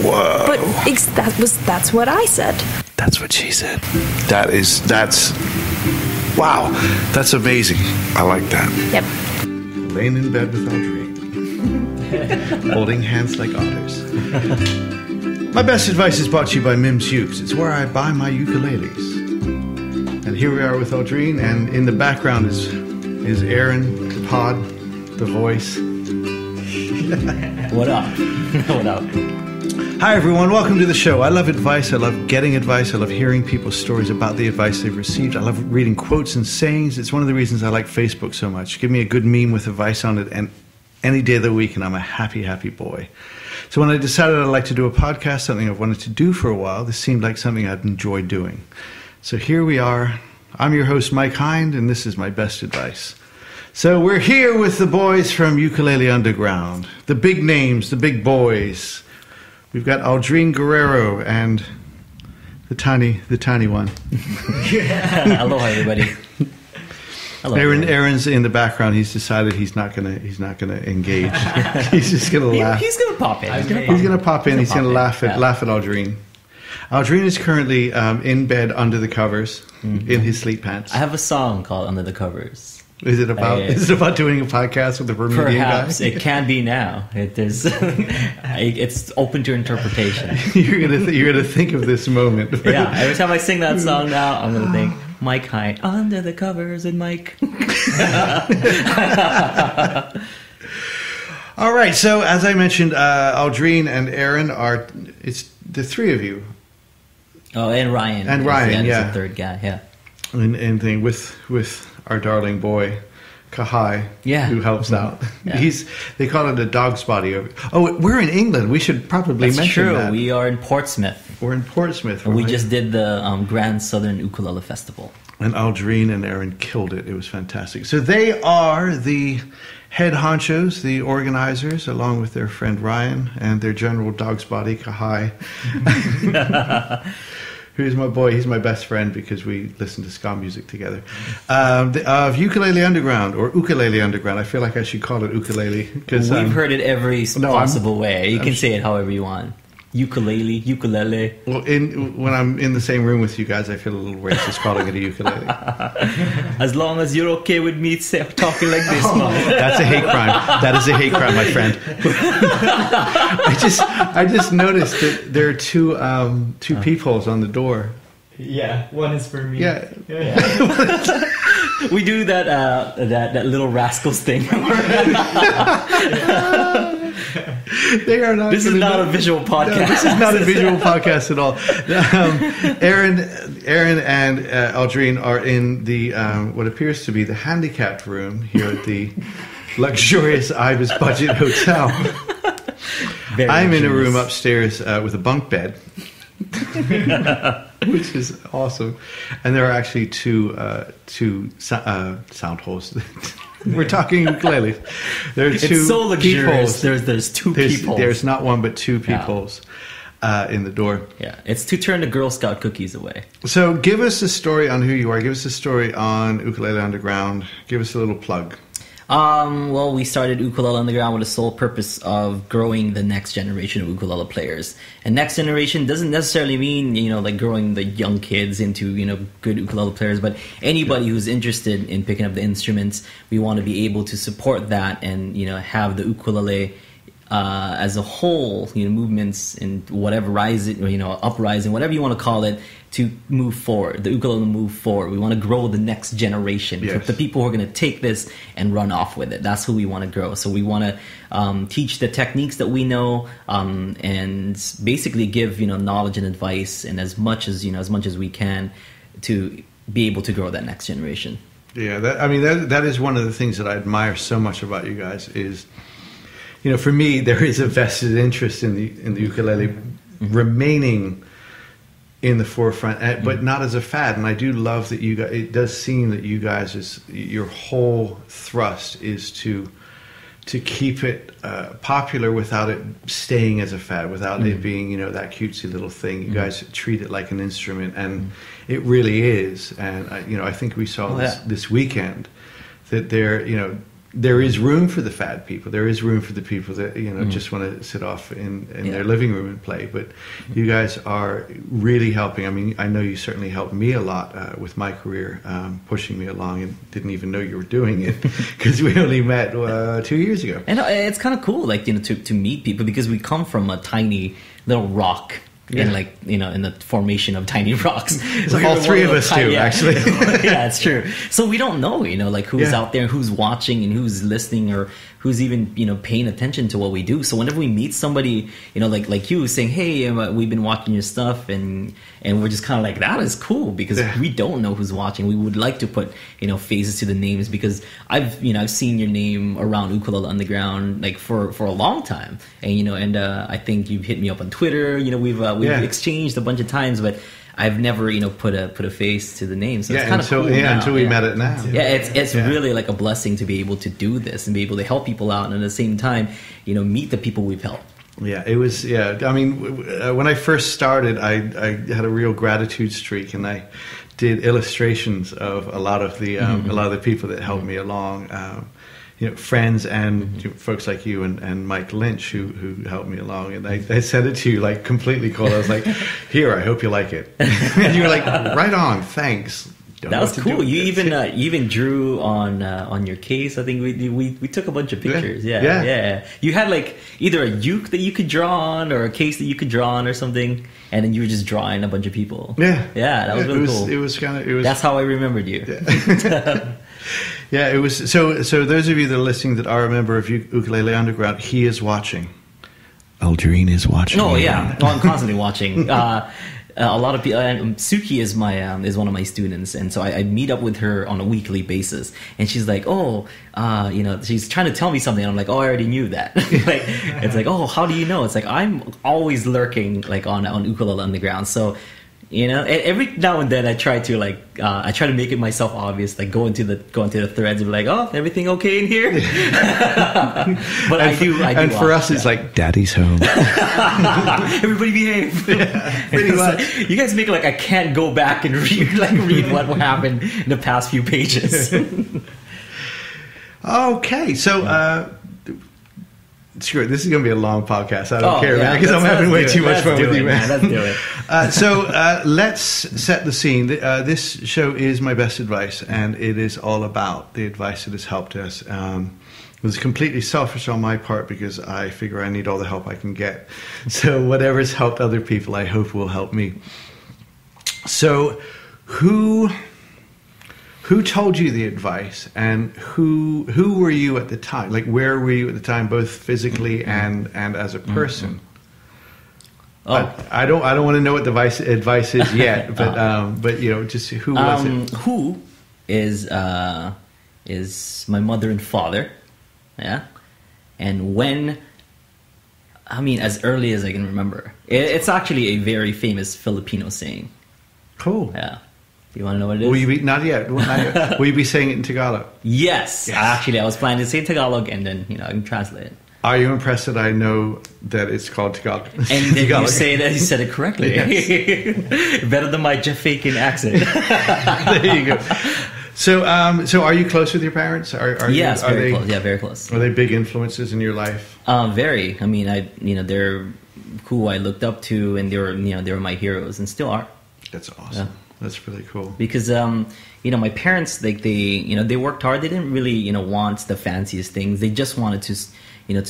Whoa. But that's what I said. That's what she said. That's wow. That's amazing. I like that. Yep. Laying in bed with Audrey. Holding hands like otters. My best advice is brought to you by Mims Ukes. It's where I buy my ukuleles. And here we are with Audrine, and in the background is Aaron, the pod, the voice. What up? What up? Hi everyone, welcome to the show. I love advice, I love getting advice, I love hearing people's stories about the advice they've received. I love reading quotes and sayings. It's one of the reasons I like Facebook so much. Give me a good meme with advice on it and any day of the week and I'm a happy, happy boy. So when I decided I'd like to do a podcast, something I've wanted to do for a while, this seemed like something I'd enjoy doing. So here we are. I'm your host, Mike Hind, and this is my best advice. So we're here with the boys from Ukulele Underground. The big names, the big boys. We've got Audrine Guerrero and the tiny one. Aloha, everybody. Hello, Aaron's in the background. He's decided he's not gonna engage. He's just gonna laugh. He's gonna pop in. He's gonna pop in. He's gonna laugh at Audrine. Audrine is currently in bed under the covers in his sleep pants. I have a song called "Under the Covers." Is it about doing a podcast with the Bermudian guy? Perhaps it can be now. It's open to interpretation. You're gonna think of this moment. Right? Yeah. Every time I sing that song now, I'm gonna think Mike Hind, under the covers, and Mike. All right. So as I mentioned, Audrine and Aaron it's the three of you. Oh, and Ryan. And Ryan, yeah. The third guy, yeah. And thing with our darling boy, Kahai, who helps out. Yeah. They call it a dog's body. Oh, we're in England. We should probably mention true. that. We are in Portsmouth. We're in Portsmouth. And we just did the Grand Southern Ukulele Festival. And Audrine and Aaron killed it. It was fantastic. So they are the head honchos, the organizers, along with their friend Ryan and their general dog's body, Kahai. Who's my boy? He's my best friend because we listen to ska music together. Of Ukulele Underground, or Ukulele Underground. I feel like I should call it ukulele. We've heard it every possible way. You can say it however you want. Ukulele. Well, when I'm in the same room with you guys, I feel a little racist calling it a ukulele. As long as you're okay with me talking like this, man. That's a hate crime. That is a hate crime, my friend. I just noticed that there are two peepholes on the door. Yeah, one is for me. Yeah. We do that little rascals thing. They are not. This is not a visual podcast. No, this is not a visual podcast at all. Aaron and Audrine are in the what appears to be the handicapped room here at the luxurious Ibis Budget Hotel. I'm in a room upstairs with a bunk bed, which is awesome. And there are actually two sound holes. We're talking ukuleles. There are two. It's so luxurious. Peepholes. There's two peepholes. There's not one but two peepholes in the door. Yeah, it's to turn the Girl Scout cookies away. So give us a story on who you are. Give us a story on Ukulele Underground. Give us a little plug. Well, we started Ukulele Underground with the sole purpose of growing the next generation of ukulele players. And next generation doesn't necessarily mean, like growing the young kids into, good ukulele players, but anybody who's interested in picking up the instruments, we want to be able to support that and, have the ukulele as a whole, movements and whatever uprising, whatever you want to call it, to move forward. The ukulele move forward. We want to grow the next generation. Yes. The people who are going to take this and run off with it. That's who we want to grow. So we want to teach the techniques that we know and basically give knowledge and advice and as much as we can to be able to grow that next generation. Yeah, that is one of the things that I admire so much about you guys is. For me, there is a vested interest in the ukulele remaining in the forefront, but not as a fad. And I do love that you guys. It does seem that you guys your whole thrust is to keep it popular without it staying as a fad, without it being that cutesy little thing. You guys treat it like an instrument, and it really is. And I think we saw this weekend that there there is room for the fad people. There is room for the people that just want to sit off in their living room and play. But you guys are really helping. I mean, I know you certainly helped me a lot with my career, pushing me along, and didn't even know you were doing it because we only met 2 years ago. And it's kind of cool, like to meet people, because we come from a tiny little rock. Yeah. In the formation of tiny rocks. So all three of us do, actually. Yeah, it's true. So we don't know, like who's out there, who's watching, and who's listening, or who's even, paying attention to what we do. So whenever we meet somebody, like you saying, hey, we've been watching your stuff, and we're just kind of like, that is cool, because we don't know who's watching. We would like to put, faces to the names, because I've seen your name around Ukulele Underground, like for a long time. And, I think you've hit me up on Twitter, we've exchanged a bunch of times, but I've never, put a face to the name. So it's kind of cool. Until we met it now. Yeah, it's really like a blessing to be able to do this and be able to help people out, and at the same time, meet the people we've helped. Yeah, it was. Yeah, I mean, when I first started, I had a real gratitude streak, and I did illustrations of a lot of the people that helped me along. Friends and folks like you and Mike Lynch who helped me along, and I sent it to you like completely cold. I was like, "Here, I hope you like it," and you were like, "Right on, thanks." That was cool. You even drew on your case. I think we took a bunch of pictures. Yeah. You had like either a uke that you could draw on, or a case that you could draw on, or something, and then you were just drawing a bunch of people. Yeah, that was really cool. It was kind of. That's how I remembered you. Yeah. Yeah, it was. So those of you that are listening that are a member of Ukulele Underground, he is watching. Aldrine is watching. Oh yeah, I'm constantly watching. A lot of people. Suki is is one of my students, and so I meet up with her on a weekly basis. And she's like, she's trying to tell me something. And I'm like, oh, I already knew that. It's like, oh, how do you know? It's like, I'm always lurking like on Ukulele Underground. So. Every now and then I try to make it myself obvious, like go into the threads and be like, oh, everything okay in here? But I do. And for us, it's like, Daddy's home. Everybody behave. Yeah, pretty much. Like, you guys make it like I can't go back and read what happened in the past few pages. Okay, so. Screw it. This is going to be a long podcast. I don't care, man, because I'm having way too much fun with you, man. Let's do it. So let's set the scene. This show is My Best Advice, and it is all about the advice that has helped us. It was completely selfish on my part, because I figure I need all the help I can get. So whatever's helped other people, I hope will help me. So who told you the advice, and who were you at the time? Like, where were you at the time, both physically and as a person? Oh, I don't want to know what the advice is yet, but just who was it? Who is my mother and father? Yeah, and when? I mean, as early as I can remember. It's actually a very famous Filipino saying. Cool. Yeah. Do you want to know what it is? Will you be, not yet. Will you be saying it in Tagalog? Yes. Actually, I was planning to say Tagalog, and then I can translate it. Are you impressed that I know that it's called Tagalog? And then you say that you said it correctly. Yes. Better than my Jamaican accent. There you go. So are you close with your parents? Yes, very close. Yeah, very close. Are they big influences in your life? Very. I mean, they're who I looked up to, and they were my heroes, and still are. That's awesome. Yeah. That's really cool. Because my parents, like they worked hard. They didn't really want the fanciest things. They just wanted to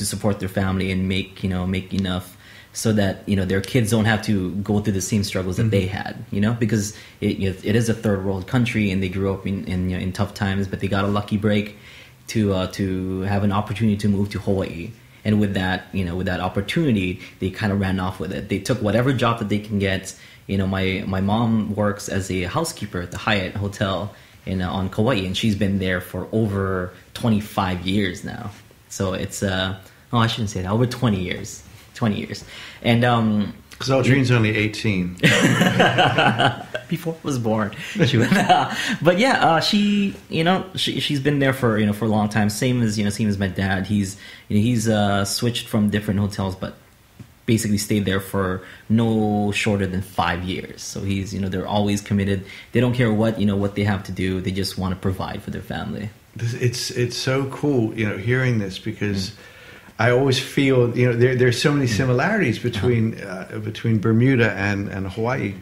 support their family and make enough so that their kids don't have to go through the same struggles that they had. Because it is a third world country, and they grew up in tough times, but they got a lucky break to have an opportunity to move to Hawaii. And with that opportunity, they kind of ran off with it. They took whatever job that they can get. My mom works as a housekeeper at the Hyatt Hotel on Kauai, and she's been there for over 25 years now. So it's I shouldn't say that, over 20 years. 20 years. And because Aldrine's only 18. Before I was born. But yeah, she's been there for a long time. Same as my dad. He's switched from different hotels, but basically stayed there for no shorter than 5 years. So he's they're always committed. They don't care what they have to do. They just want to provide for their family. it's so cool, hearing this, because I always feel, there's so many similarities between Bermuda and Hawaii.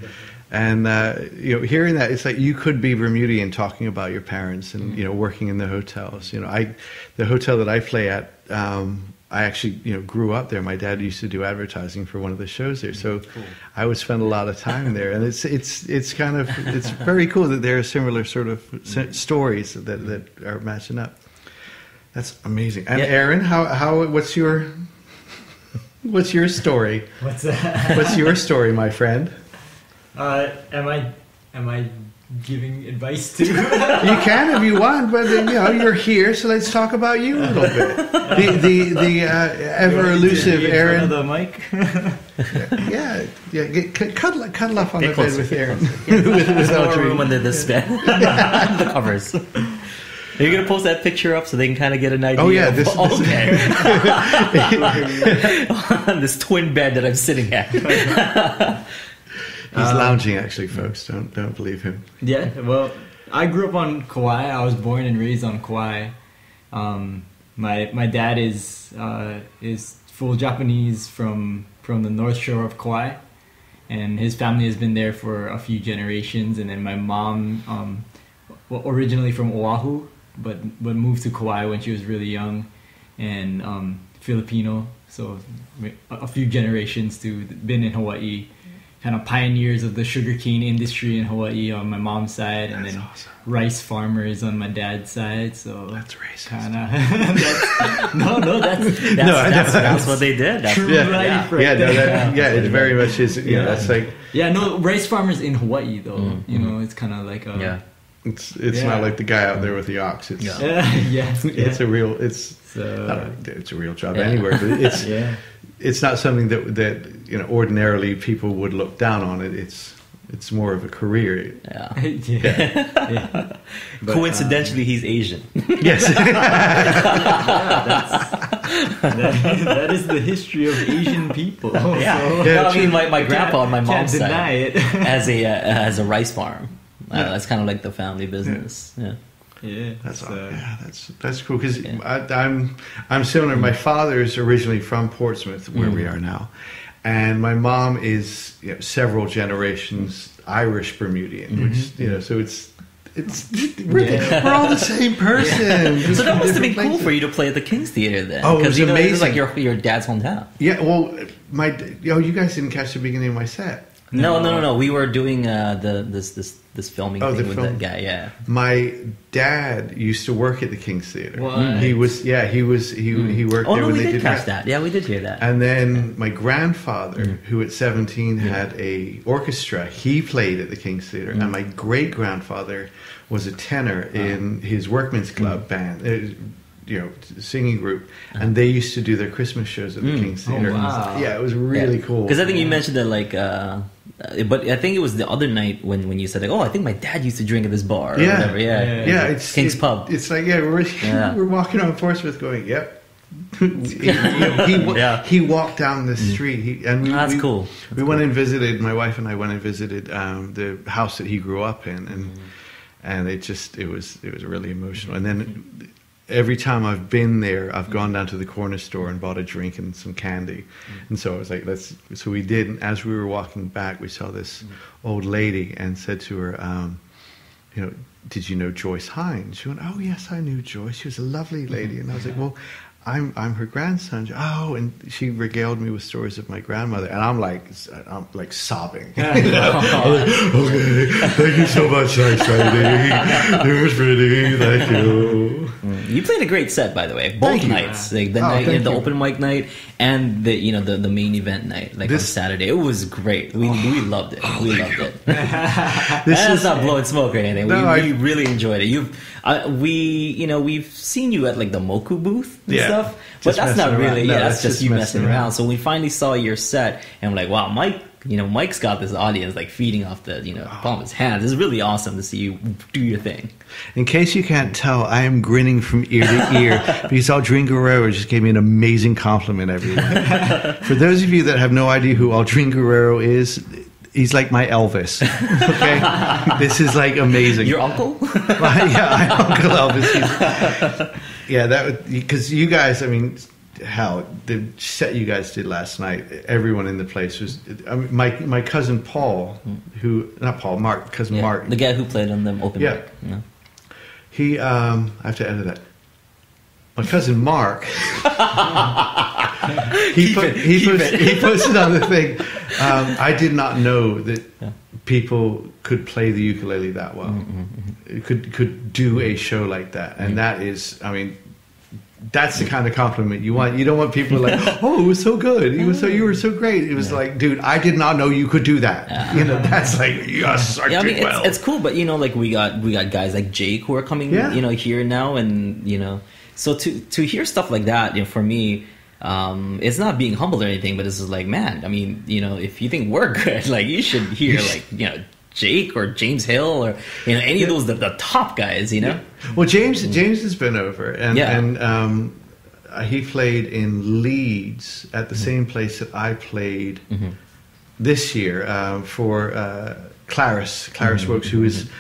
And, hearing that, it's like you could be Bermudian talking about your parents and, working in the hotels. The hotel that I play at, I actually, grew up there. My dad used to do advertising for one of the shows there. So I would spend a lot of time there. And it's very cool that there are similar sort of stories that are matching up. That's amazing. And Aaron, what's your story? What's that? What's your story, my friend? Am I giving advice to? You can if you want, but you're here, so let's talk about you a little bit. The ever elusive Aaron. The mic. Cuddle up on the bed with Aaron. There's no room under this bed. The covers. Are you gonna post that picture up so they can kind of get an idea? Oh yeah, on this twin bed that I'm sitting at. He's lounging, actually, folks. Don't believe him. Yeah, well, I grew up on Kauai. I was born and raised on Kauai. My dad is full Japanese from the North Shore of Kauai, and his family has been there for a few generations. And then my mom, originally from Oahu, but moved to Kauai when she was really young, and Filipino, so a few generations to been in Hawaii. Kind of pioneers of the sugarcane industry in Hawaii on my mom's side, and then awesome. Rice farmers on my dad's side. So that's racist. Kind of. That's what they did. That's true. It very much is. That's like. Yeah, no, rice farmers in Hawaii though. It's kind of like a. It's not like the guy out there with the ox. It's it's a real. It's a real job anywhere, but it's. It's not something that ordinarily people would look down on. It's more of a career. But, coincidentally, he's Asian. Yes. That is the history of Asian people. I mean, my grandpa on my mom's can't deny side has a rice farm. That's kind of like the family business. Yeah, that's cool, because I'm similar. My father's originally from Portsmouth, where we are now, and my mom is several generations Irish Bermudian, which so it's we're all the same person. So that must have been cool for you to play at the King's Theatre then. Oh, it was amazing. It was like your dad's hometown. Yeah, well, you guys didn't catch the beginning of my set. No. We were doing this filming thing with that guy. Yeah. My dad used to work at the King's Theatre. What? He worked there when they did catch that. Yeah, we did hear that. And then my grandfather, who at 17 had a orchestra, he played at the King's Theatre. And my great grandfather was a tenor in his workman's club band. Singing group, and they used to do their Christmas shows at the King's Theatre. Oh, wow. Yeah, it was really cool. Because I think you mentioned that, but I think it was the other night when you said, I think my dad used to drink at this bar. Or whatever. It's King's Pub. It's like we're walking on Portsmouth, going, yep. He walked down the street. That's cool. We went and visited. My wife and I went and visited the house that he grew up in, and it was really emotional. And then. Every time I've been there, I've gone down to the corner store and bought a drink and some candy. And so I was like, so we did. And as we were walking back, we saw this old lady and said to her, did you know Joyce Hines? She went, oh, yes, I knew Joyce. She was a lovely lady. And I was like, well, I'm her grandson. Oh, and she regaled me with stories of my grandmother. And I'm like sobbing. Okay, thank you so much, nice lady. It was pretty, thank you. You played a great set, by the way. Both nights, the open mic night and the main event night, on Saturday. It was great. We loved it. We loved it. That's not blowing smoke or anything. We really enjoyed it. We've seen you at the Moku booth and stuff, but that's not really. That's just you messing around. So we finally saw your set, and I'm like, wow, Mike. Mike's got this audience feeding off the palm of his hands. It's really awesome to see you do your thing. In case you can't tell, I am grinning from ear to ear because Aldrin Guerrero just gave me an amazing compliment, everyone. For those of you that have no idea who Aldrin Guerrero is, he's like my Elvis. Okay, this is like amazing. Your uncle? Yeah, Uncle Elvis. Yeah, that because you guys. I mean, hell, the set you guys did last night. Everyone in the place was. I mean, my cousin Paul, Mark, Mark, the guy who played on the open mic. Yeah. He. I have to edit that. My cousin Mark. He posted on the thing. I did not know that people could play the ukulele that well. Could do a show like that, and that is, I mean, that's the kind of compliment you want. You don't want people like, oh, it was so good. You were so great. It was like, dude, I did not know you could do that. You know, that's like, yes, I did well. It's cool, but you know, like we got guys like Jake who are coming, you know, here now, and you know, so to hear stuff like that, you know, for me. It's not being humble or anything, but it's just like, man, I mean, you know, if you think we're good, like you should hear like, you know, Jake or James Hill or, you know, any of those, the top guys, you know? Well, James has been over and he played in Leeds at the same place that I played this year, for, Clarice Wilkes, who is,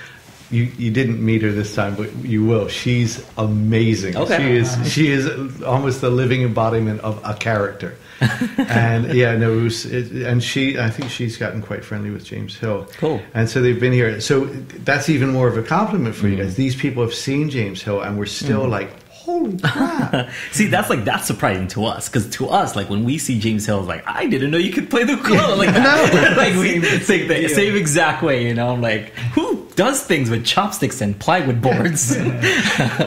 You didn't meet her this time, but you will. She's amazing. Okay. She is almost the living embodiment of a character. And yeah, no, and I think she's gotten quite friendly with James Hill. Cool. And so they've been here. So that's even more of a compliment for you guys. These people have seen James Hill, and we're still like, holy crap. See, that's surprising to us, because to us, like when we see James Hill, like, I didn't know you could play the ukulele like that. No. Like we think the same exact way, you know. I'm like, who does things with chopsticks and plywood boards?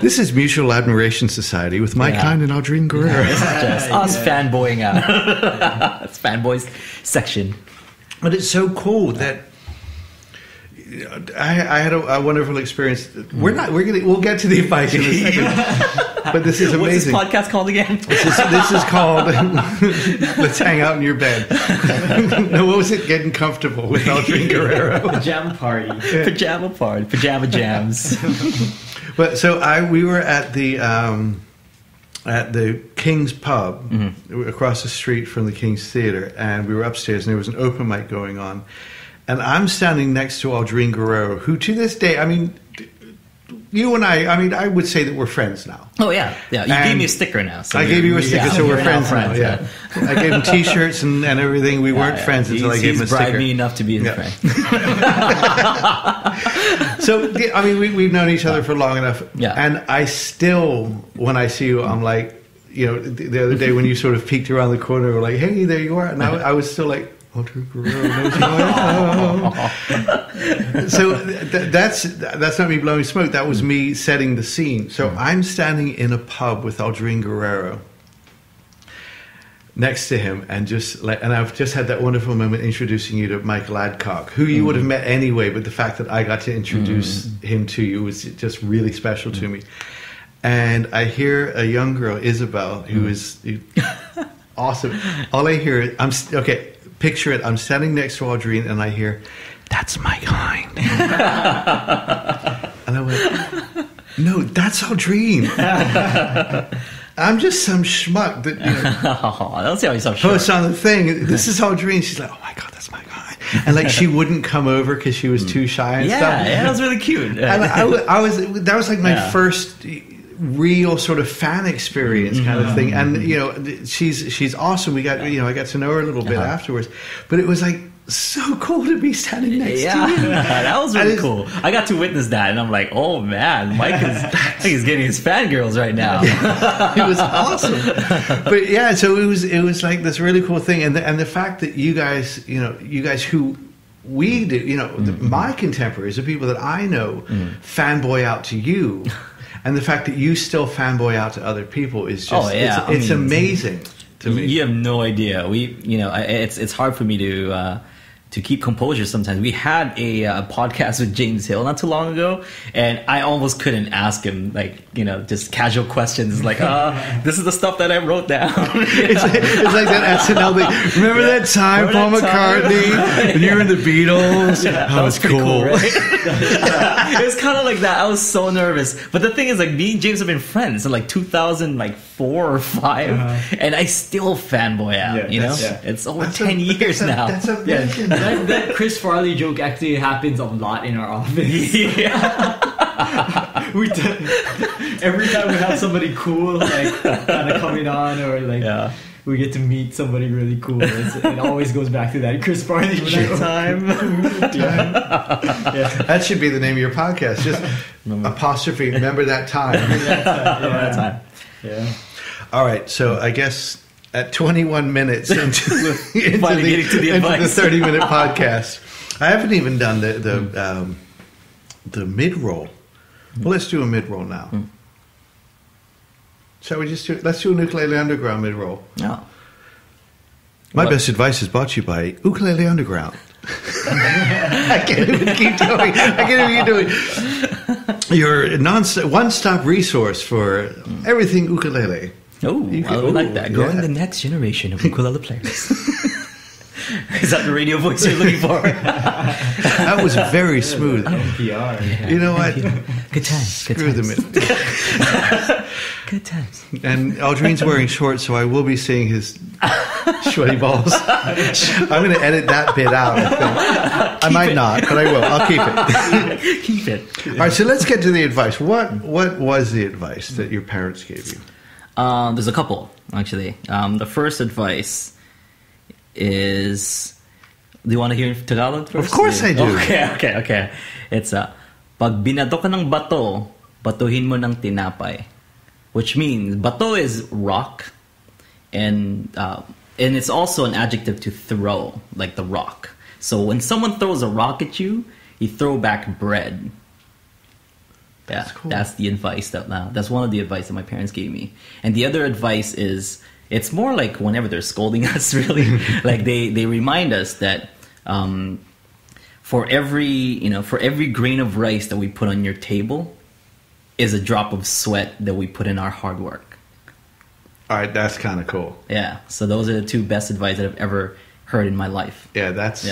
This is Mutual Admiration Society with Mike Hine and Audrine Guerrero. It's just us fanboying out. It's fanboys section. But it's so cool that I had a wonderful experience. We'll get to the advice in a second. But this is amazing. What's this podcast called again? This is called Let's Hang Out in Your Bed. No, what was it? Getting Comfortable with Audrine Guerrero. Pajama party. Pajama jams. But so we were at the King's Pub across the street from the King's Theatre, and we were upstairs, and there was an open mic going on. And I'm standing next to Audrine Guerrero, who to this day, I mean, you and I would say that we're friends now. Oh, yeah. You gave me a sticker now. So I gave you a sticker, so we're friends now. Yeah. I gave him T-shirts and everything. We weren't friends until I gave him a sticker. He's bribed me enough to be his friend. So, I mean, we've known each other for long enough. Yeah. And I still, when I see you, I'm like, you know, the other day when you sort of peeked around the corner, we're like, hey, there you are. And I was still like, Audrine Guerrero knows who I am. So that's not me blowing smoke. That was me setting the scene. So I'm standing in a pub with Audrine Guerrero next to him, and I've just had that wonderful moment introducing you to Michael Adcock, who you would have met anyway, but the fact that I got to introduce him to you was just really special to me. And I hear a young girl, Isabel, who is awesome. All I hear is, okay. Picture it, I'm standing next to Audrine and I hear, that's Mike Hine. And I went, no, that's Audrine. I'm just some schmuck that, you know, don't see how yourself posts on the thing. This is Audrine. She's like, oh my God, that's Mike Hine. And like she wouldn't come over because she was too shy and stuff. Yeah, that was really cute. And that was like my first real sort of fan experience kind of thing. And you know, she's awesome. I got to know her a little bit afterwards, but it was like so cool to be standing next to you. That was really cool. I got to witness that, and I'm like, oh man, Mike is getting his fangirls right now. It was awesome. But yeah, so it was like this really cool thing, and the fact that you guys who we do, you know, my contemporaries, the people that I know, fanboy out to you. And the fact that you still fanboy out to other people is just, it's amazing to me. You have no idea. It's hard for me to keep composure sometimes. We had a podcast with James Hill not too long ago, and I almost couldn't ask him, like, you know, just casual questions like, this is the stuff that I wrote down. It's like that SNL thing. Remember that time, Paul McCartney, and you were in the Beatles? Yeah, that was cool. Right? It was kind of like that. I was so nervous. But the thing is, like, me and James have been friends in like 2005. 4 or 5, and I still fanboy out. It's over 10 years now. That's amazing. That Chris Farley joke actually happens a lot in our office. Every time we have somebody cool like kind of coming on, or like we get to meet somebody really cool, it always goes back to that Chris Farley joke. Time. That should be the name of your podcast. Just apostrophe. Remember that time. That time. Yeah. All right. So I guess at 21 minutes into the 30-minute podcast, I haven't even done the mid roll. Well, let's do a mid roll now. Shall we just let's do an Ukulele Underground mid roll. No. My best advice is brought to you by Ukulele Underground. I can't even keep doing. Your one-stop resource for everything ukulele. Oh, I like that. Growing the next generation of ukulele players. Is that the radio voice you're looking for? That was very smooth. NPR. Yeah. You know what? Good times. Screw them. Good times. And Aldrin's wearing shorts, so I will be seeing his sweaty balls. I'm going to edit that bit out. I might not, but I will. I'll keep it. Keep it. All right, so let's get to the advice. What was the advice that your parents gave you? There's a couple, actually. The first advice is... Do you want to hear Tagalog first? Of course I do. Okay. It's pag binato ka ng bato, batuhin mo ng tinapay. Which means, bato is rock, and it's also an adjective to throw, like the rock. So when someone throws a rock at you, you throw back bread. That's cool. That's the advice that's one of the advice that my parents gave me. And the other advice is, it's more like whenever they're scolding us, really, like they remind us that for every grain of rice that we put on your table is a drop of sweat that we put in our hard work. All right, that's kind of cool. Yeah, so those are the two best advice that I've ever heard in my life. Yeah, that's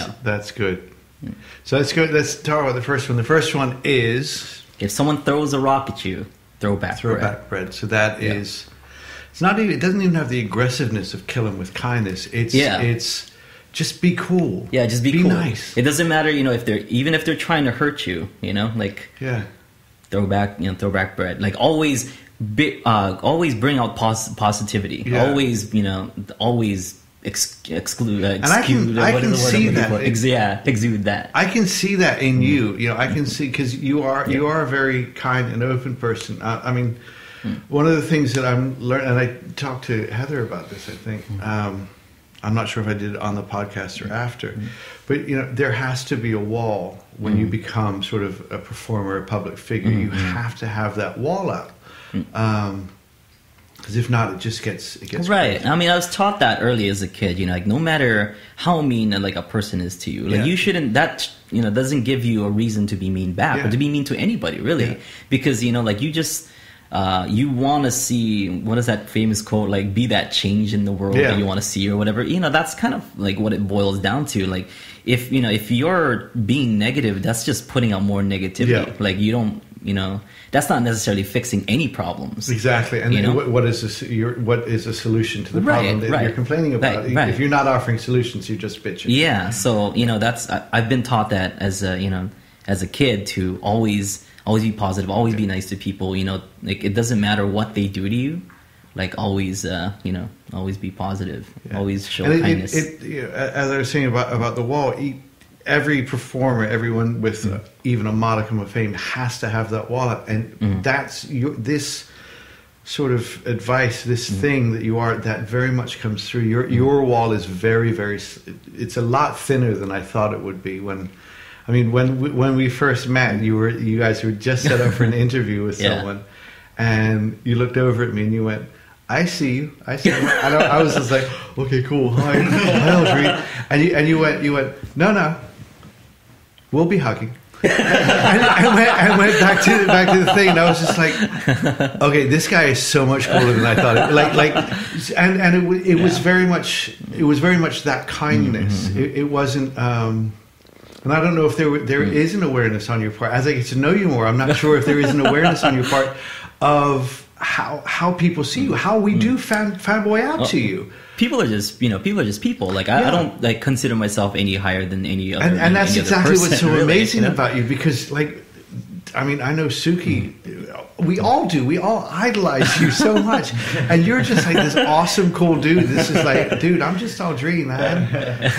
good. So that's good. Let's talk about the first one. The first one is... If someone throws a rock at you, throw back bread. So that is... It's not even... It doesn't even have the aggressiveness of kill 'em with kindness. It's just be cool. Yeah, just be cool. Be nice. It doesn't matter, if they're trying to hurt you, like... Yeah. Throw back bread. Like always bring out positivity. Yeah. Always exclude. And I can see that. Exude that. I can see that in you. I can see, because you are a very kind and open person. I mean, one of the things that I'm learning, and I talked to Heather about this, I think. I'm not sure if I did it on the podcast or after, but there has to be a wall when you become sort of a performer, a public figure. You have to have that wall up, because if not, it gets right. crazy. I mean, I was taught that early as a kid. Like no matter how mean like a person is to you, like you shouldn't. That doesn't give you a reason to be mean back or to be mean to anybody, really, because like you just. You want to see, what is that famous quote, like be that change in the world that you want to see or whatever. That's kind of like what it boils down to. Like if you're being negative, that's just putting out more negativity. Like you don't, that's not necessarily fixing any problems. Exactly. And what is a solution to the problem that you're complaining about? If you're not offering solutions, you're just bitching. Yeah. So, that's, I've been taught that as a kid to always be positive, always be nice to people, like it doesn't matter what they do to you, like always be positive, always show kindness. As I was saying about the wall, every performer, everyone with even a modicum of fame has to have that wall up, and that's this sort of advice, this thing that you are, that very much comes through. Your wall is very, very, it's a lot thinner than I thought it would be when we first met, you guys were just set up for an interview with someone, and you looked over at me and you went, "I see you." I was just like, "Okay, cool. Hi, Audrey." And you went, "No, we'll be hugging." I went back to the thing, and I was just like, "Okay, this guy is so much cooler than I thought." It was very much that kindness. It wasn't. And I don't know if there is an awareness on your part. As I get to know you more, I'm not sure if there is an awareness on your part of how people see you, how we do fanboy out to you. People are just people. Like I don't like consider myself any higher than any other. And that's exactly what's so really, amazing about you, because like, I mean, I know Suki, we all do. We all idolize you so much. And you're just like this awesome, cool dude. This is like, dude, I'm just all dream, man.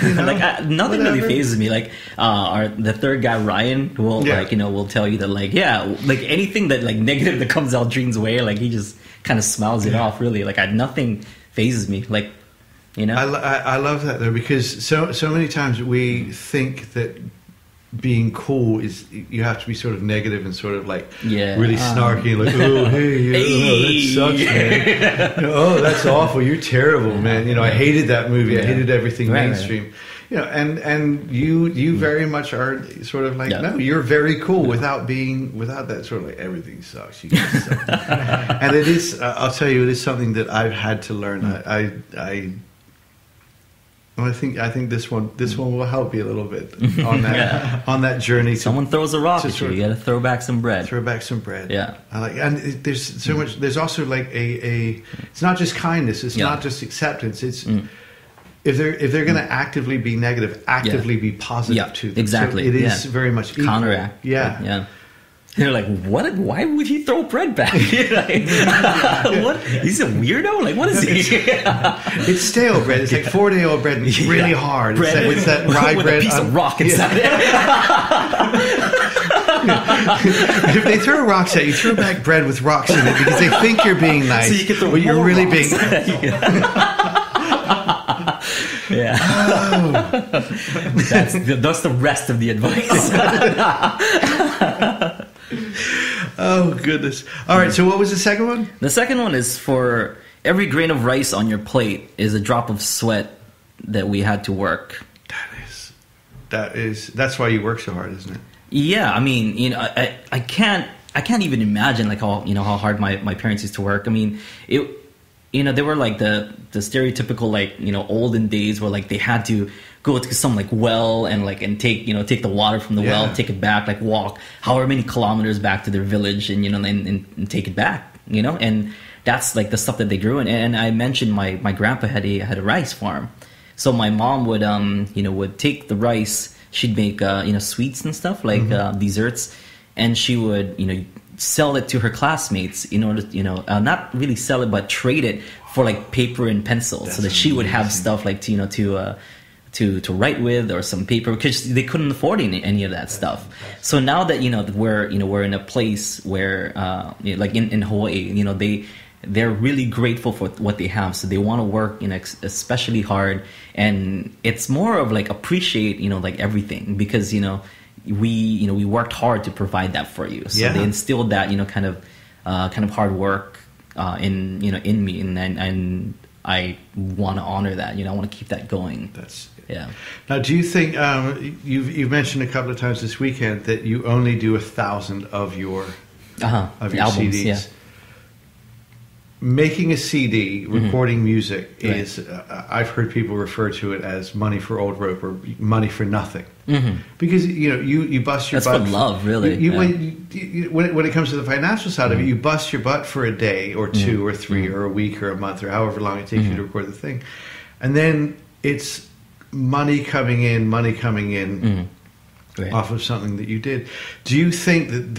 You know, like nothing really phases me. Like the third guy, Ryan, will will tell you that like anything that like negative that comes out Dream's way, like he just kind of smiles it off. Really, like nothing phases me. Like, you know, I love that though, because so many times we think that being cool is you have to be sort of negative and sort of like really snarky, like, oh hey, that sucks, man. Oh, that's awful, you're terrible, man. You know, I hated that movie. I hated everything mainstream. You know, and you very much are sort of like, no, you're very cool without that sort of like everything sucks. You guys suck. And it is, I'll tell you, it is something that I've had to learn. Well, I think this one will help you a little bit on that on that journey. Someone throws a rock at you, you got to throw back some bread. Throw back some bread. Yeah, I like, and there's so much. There's also like a. It's not just kindness. It's not just acceptance. It's if they're going to actively be negative, actively be positive to them. Exactly. So it is very much equal. Counteract. Yeah. They're like, what? Why would he throw bread back? Like, what? He's a weirdo? Like, what is he? It's stale bread. It's like 4-day-old bread. And it's really hard. Bread it's that rye with bread. a piece of rock inside it. If they throw rocks at you, throw back bread with rocks in it, because they think you're being nice, so you can throw but you're really being. Yeah. That's the rest of the advice. Oh, goodness. All right, so what was the second one? The second one is for every grain of rice on your plate is a drop of sweat that we had to work. That's why you work so hard, isn't it? Yeah, I mean, you know, I can't even imagine like how hard my parents used to work. I mean, they were like the stereotypical, like, you know, olden days where like they had to go to some like well and take the water from the well, take it back, like walk however many kilometers back to their village and and take it back, you know, and that's like the stuff that they grew in. And I mentioned my grandpa had a rice farm, so my mom would take the rice, she'd make sweets and stuff like desserts, and she would sell it to her classmates in order not really sell it but trade it for like paper and pencils. That's so that she would have stuff like to write with, or some paper, because they couldn't afford any of that stuff. So now that we're in a place where like in Hawaii, they're really grateful for what they have, so they want to work especially hard, and it's more of like appreciate like everything, because we worked hard to provide that for you. So they instilled that kind of hard work in me, and I want to honor that. I want to keep that going. Now, do you think you've mentioned a couple of times this weekend that you only do 1,000 of your albums, CDs? Yeah. Making a CD, recording music is, I've heard people refer to it as money for old rope, or money for nothing. Because, you bust your butt. That's for love, really. When it comes to the financial side of it, you bust your butt for a day or two or three or a week or a month or however long it takes you to record the thing. And then it's money coming in off of something that you did. Do you think that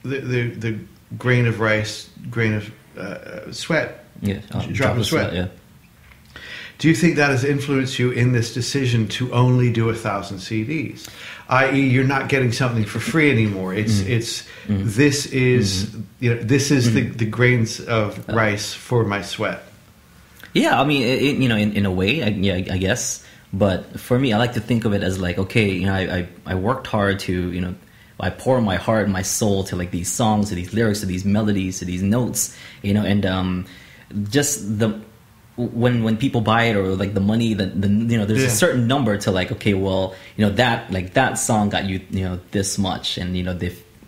the grain of rice, grain of sweat, drop of sweat. Do you think that has influenced you in this decision to only do 1,000 CDs? I.e., you're not getting something for free anymore. This is the grains of rice for my sweat. Yeah, I mean, in a way, I guess. But for me, I like to think of it as like, okay, I worked hard to, I pour my heart and my soul to like these songs, to these lyrics, to these melodies, to these notes, and just when people buy it, or like the money that there's a certain number to like, okay, well, that song got you this much, and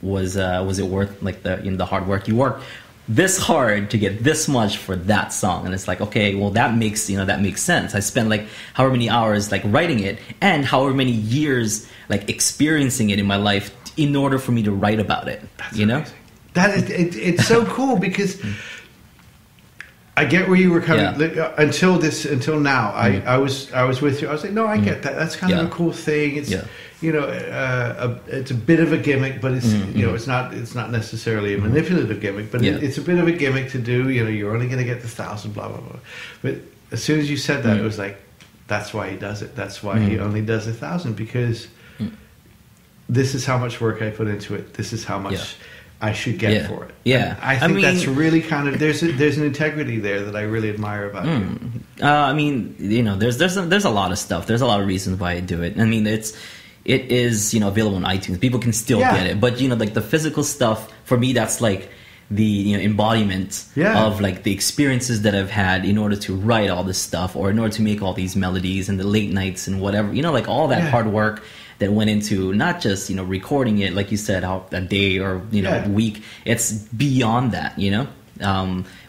was it worth like the hard work you worked this hard to get this much for that song? And it's like, okay, well, that makes sense. I spent like however many hours like writing it, and however many years like experiencing it in my life in order for me to write about it. That's amazing. That is, it's so cool because I get where you were coming until now. I was with you. I was like, no, I get that. That's kind of a cool thing. It's you know, it's a bit of a gimmick, but it's you know, it's not necessarily a manipulative gimmick, but it's a bit of a gimmick to do. You know, you're only going to get the 1,000, blah blah blah. But as soon as you said that, it was like, that's why he does it. That's why he only does 1,000, because this is how much work I put into it. This is how much I should get for it. Yeah, and I think that's really kind of there's an integrity there that I really admire about you. I mean, you know, there's a lot of stuff. There's a lot of reasons why I do it. I mean, it is, you know, available on iTunes. People can still get it, but you know, like the physical stuff for me, that's like the, you know, embodiment of like the experiences that I've had in order to write all this stuff, or in order to make all these melodies and the late nights and whatever, you know, like all that hard work that went into not just, you know, recording it, like you said, how a day or, you know, a week. It's beyond that, you know.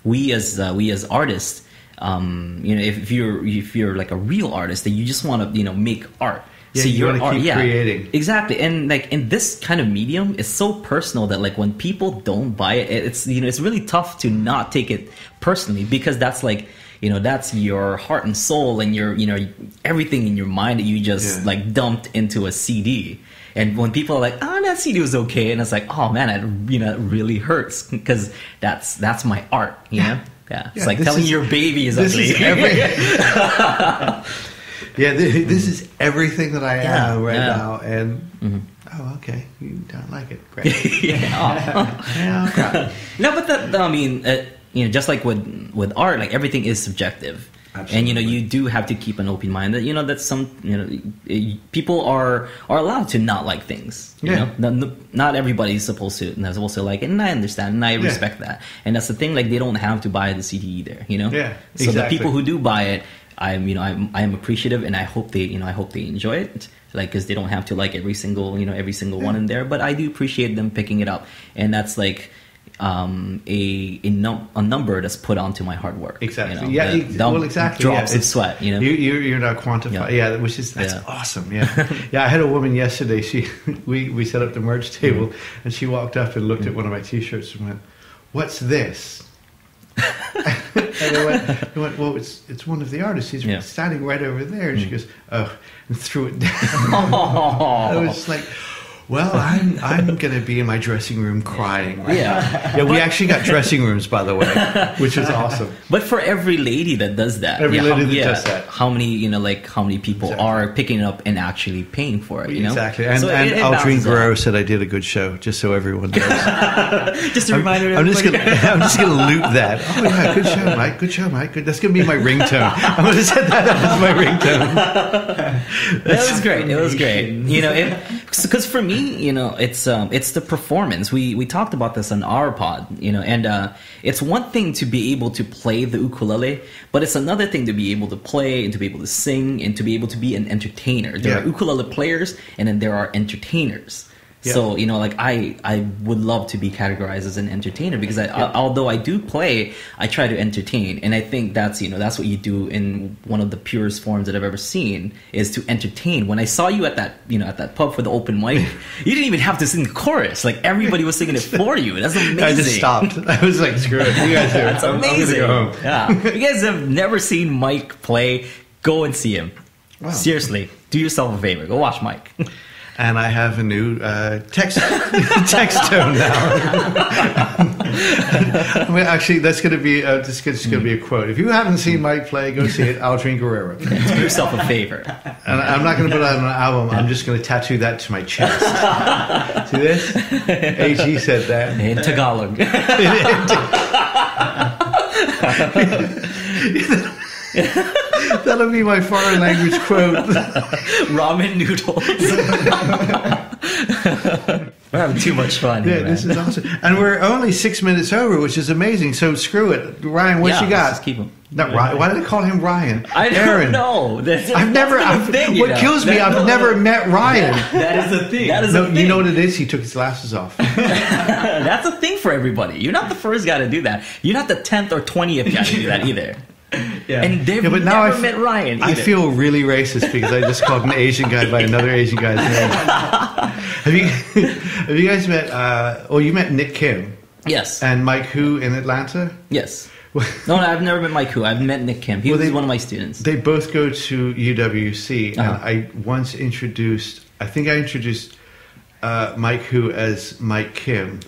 We as artists, you know, if you're like a real artist, that you just want to, you know, make art. Yeah, so you want to keep creating. Exactly. And like in this kind of medium, it's so personal that like when people don't buy it, it's, you know, it's really tough to not take it personally, because that's like, you know, that's your heart and soul and your, you know, everything in your mind that you just like dumped into a CD. And when people are like, "Oh, that CD was okay," and it's like, "Oh man, it, you know, it really hurts," because that's my art, you know. Yeah, it's like telling your baby is ugly. This is everything that I am now, and oh, okay, you don't like it, great. Okay. No, but that, I mean, you know, just like with art, like everything is subjective. Absolutely. And you know, you do have to keep an open mind that, you know, that some, you know, people are allowed to not like things. You know, not everybody's supposed to like it, and I understand and I respect that. And that's the thing, like they don't have to buy the CD either. You know, So the people who do buy it, I'm appreciative, and I hope they enjoy it, like, because they don't have to like every single one in there. But I do appreciate them picking it up, and that's like a number that's put onto my hard work. Exactly. You know, exactly. Drops of sweat. You know, you're not quantifying. Which is awesome. Yeah. I had a woman yesterday. We set up the merch table, and she walked up and looked at one of my T-shirts and went, "What's this?" And I went, well, it's one of the artists. He's standing right over there. And she goes, "Oh," and threw it down. I was like, well, I'm going to be in my dressing room crying. Right now. We actually got dressing rooms, by the way, which is awesome. But for every lady that does that, does that, how many people are picking it up and actually paying for it? You know, exactly. And Aldrin Guerrero said I did a good show, just so everyone knows. Just a reminder. I'm just gonna loop that. Oh yeah, good show, Mike. Good show, Mike. That's gonna be my ringtone. I'm gonna set that up as my ringtone. That was great. It was great. You know, because for me, you know, it's the performance. We talked about this on our pod, you know, and it's one thing to be able to play the ukulele, but it's another thing to be able to play and to be able to sing and to be able to be an entertainer. There are ukulele players, and then there are entertainers. So, you know, like I would love to be categorized as an entertainer, because although I do play, I try to entertain. And I think that's, you know, that's what you do in one of the purest forms that I've ever seen, is to entertain. When I saw you at that pub for the open mic, you didn't even have to sing the chorus. Like everybody was singing it for you. That's amazing. I just stopped. I was like, screw it. You guys do it. That's amazing. I'm gonna go home. Yeah. If you guys have never seen Mike play, go and see him. Wow. Seriously, do yourself a favor. Go watch Mike. And I have a new text tone now. I mean, actually, that's going to be just going to be a quote. If you haven't seen Mike play, go see it. Aldrin Guerrero. Do yourself a favor. And I'm not going to put it on an album. I'm just going to tattoo that to my chest. See this? AG said that in Tagalog. That'll be my foreign language quote. Ramen noodles. We're having too much fun here, this is awesome. And we're only 6 minutes over, which is amazing. So screw it. Ryan, what you got? Let's keep him. Not Ryan. Why did I call him Ryan? I don't know. Kills me, I've never met Ryan. That is a thing. That is a thing. You know what it is? He took his glasses off. That's a thing for everybody. You're not the first guy to do that. You're not the 10th or 20th guy to do that either. And they've never met Ryan either. I feel really racist because I just called an Asian guy by another Asian guy's name. Have you guys met? You met Nick Kim. Yes. And Mike Hu in Atlanta? Yes. No, I've never met Mike Hu. I've met Nick Kim. He was one of my students. They both go to UWC, Uh-huh. and I once introduced Mike Hu as Mike Kim,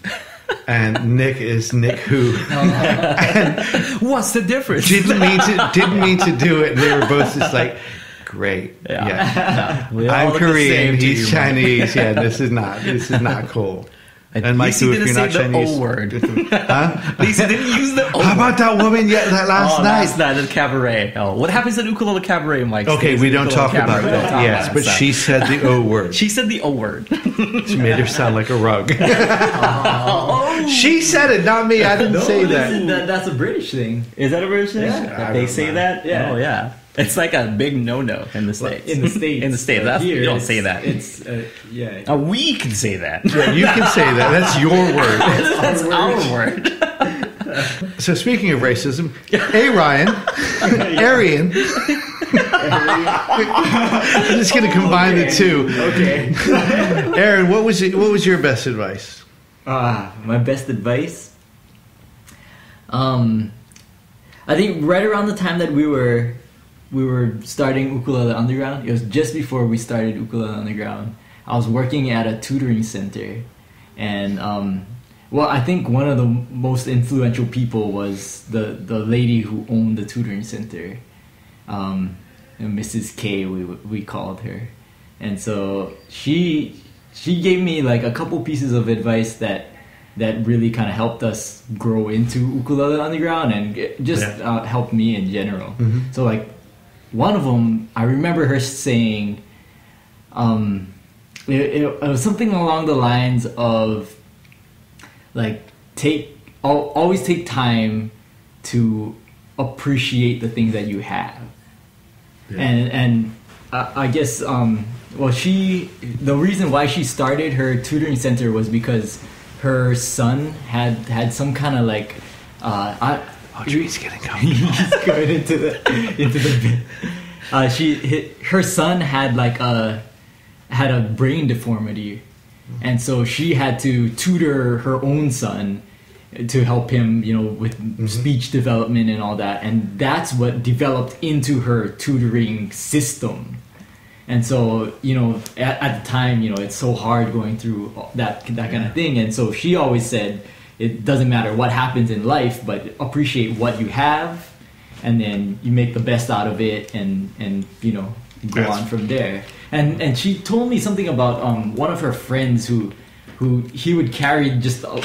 and Nick is Nick Hu. And what's the difference? didn't mean to do it, and they were both just like, great, yeah. We all I'm look the Korean, same to he's you, Chinese. Yeah, this is not cool. At least he didn't say the O word. At least he didn't use the O word. How about that woman that last night? Last night at the cabaret. Oh, what happens at Ukulele Cabaret, Mike? Okay, we don't talk about that. Yes, but she said the O word. She said the O word. She made her sound like a rug. She said it, not me. I didn't say that. That's a British thing. Is that a British thing? Yeah. That they say that? Yeah. Oh, yeah. It's like a big no-no in the States. In the States. In the States. But You don't say that. It's, yeah. We can say that. Yeah, you can say that. That's your word. That's our word. So speaking of racism, hey Ryan, Arian. I'm just going to combine the two. Okay. Aaron, what was your best advice? My best advice? I think right around the time that we were starting Ukulele Underground, it was just before we started Ukulele Underground. I was working at a tutoring center, and I think one of the most influential people was the lady who owned the tutoring center, Mrs. K, we called her, and so she gave me like a couple pieces of advice that really kind of helped us grow into Ukulele Underground and just helped me in general. Mm-hmm. So like one of them, I remember her saying, it was something along the lines of like always take time to appreciate the things that you have. Yeah. And I guess the reason why she started her tutoring center was because her son had some kind of like Audrey's getting comfortable. he's going into the bit. Her son had a brain deformity, and so she had to tutor her own son to help him, with speech development and all that, and that's what developed into her tutoring system. And so, at the time, it's so hard going through that kind of thing. And so she always said, it doesn't matter what happens in life, but appreciate what you have, and then you make the best out of it, and go on from there. And she told me something about one of her friends who he would carry just a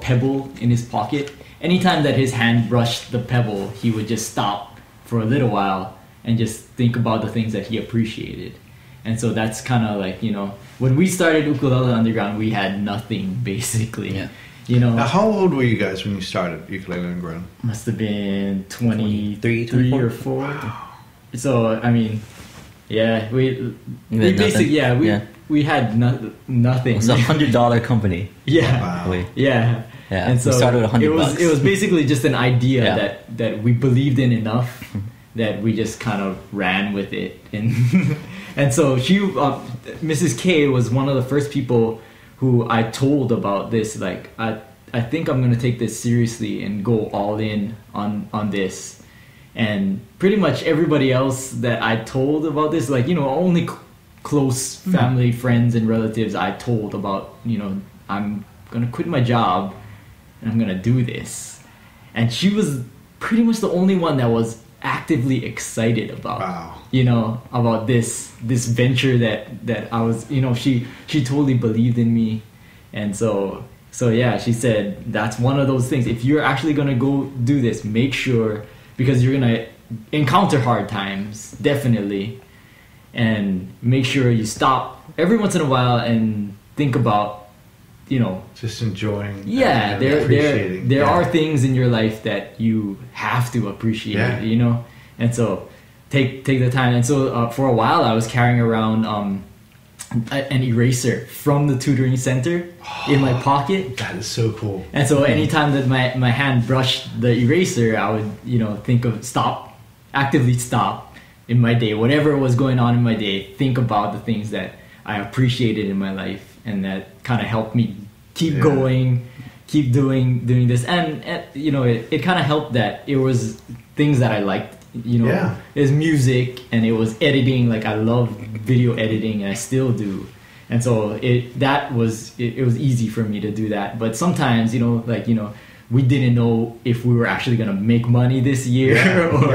pebble in his pocket. Anytime that his hand brushed the pebble, he would just stop for a little while and just think about the things that he appreciated. And so that's kind of like, when we started Ukulele Underground, we had nothing, basically. Yeah. Now, how old were you guys when you started Ukulele Underground? Must have been 23 24. or 4. Wow. So, I mean, yeah, we basically, we had nothing. It's $100 company. Yeah. Wow. Yeah. Yeah. And so we started with $100. It was basically just an idea that we believed in enough that we just kind of ran with it. And so she, Mrs. K was one of the first people who I told about this. Like, I think I'm going to take this seriously and go all in on this. And pretty much everybody else that I told about this, like, only close family, friends, and relatives I told about, I'm going to quit my job and I'm going to do this. And she was pretty much the only one that was actively excited about, about this venture that I was, she totally believed in me. And so yeah, she said, that's one of those things. If you're actually going to go do this, make sure, because you're going to encounter hard times, definitely. And make sure you stop every once in a while and think about, just enjoying. Yeah, appreciating. There are things in your life that you have to appreciate, and so take the time. And so for a while, I was carrying around an eraser from the tutoring center in my pocket. That is so cool. And so anytime that my hand brushed the eraser, I would think of actively stop in my day, whatever was going on in my day, think about the things that I appreciated in my life, and that kind of helped me keep going, keep doing this, and you know, it kind of helped that it was things that I liked. You know, Yeah. It's music and it was editing. Like I love video editing, and I still do. And so it was easy for me to do that. But sometimes, you know, like, you know, we didn't know if we were actually gonna make money this year, or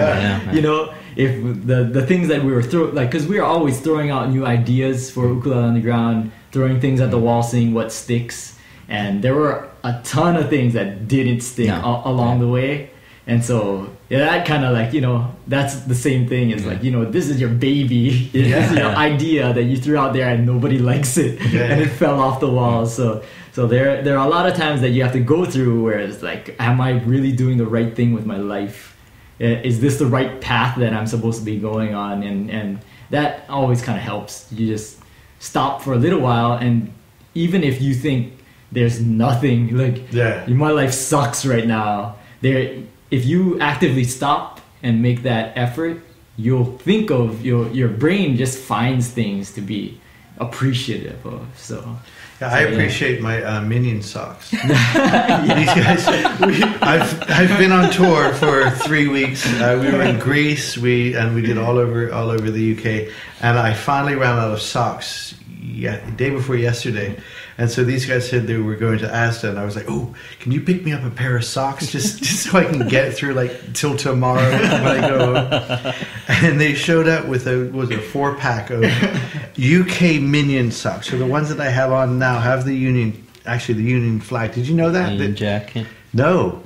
you know, if the things that we were because we were always throwing out new ideas for Ukulele Underground, throwing things at the wall, seeing what sticks. And there were a ton of things that didn't stick along the way. And so that kind of like, you know, that's the same thing as like, you know, this is your baby, this is your idea that you threw out there and nobody likes it, and it fell off the wall. So there are a lot of times that you have to go through where it's like, am I really doing the right thing with my life? Is this the right path that I'm supposed to be going on? And that always kind of helps. You just stop for a little while, and even if you think there's nothing, like my life sucks right now, if you actively stop and make that effort, you'll think of your brain just finds things to be appreciative of. So I appreciate my Minion socks. These guys, I've been on tour for 3 weeks. We were in Greece. We did all over the UK, and I finally ran out of socks. Day before yesterday, and so these guys said they were going to Asda, and I was like, "Oh, can you pick me up a pair of socks just so I can get through like till tomorrow when I go home?" And they showed up with a 4-pack of UK Minion socks. So the ones that I have on now have the Union flag. Did you know that? Union Jack. No.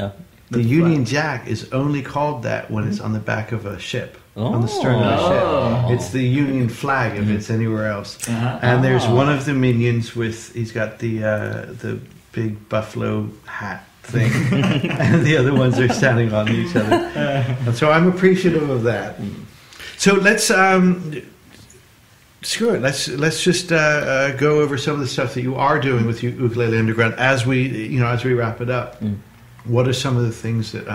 The Union flag. Jack is only called that when it's on the back of a ship. On the stern of the ship. It's the Union flag if it's anywhere else. And there's one of the Minions he's got the big buffalo hat thing, and the other ones are standing on each other. And so I'm appreciative of that. So let's screw it. Let's just go over some of the stuff that you are doing with Ukulele Underground as we wrap it up. What are some of the things that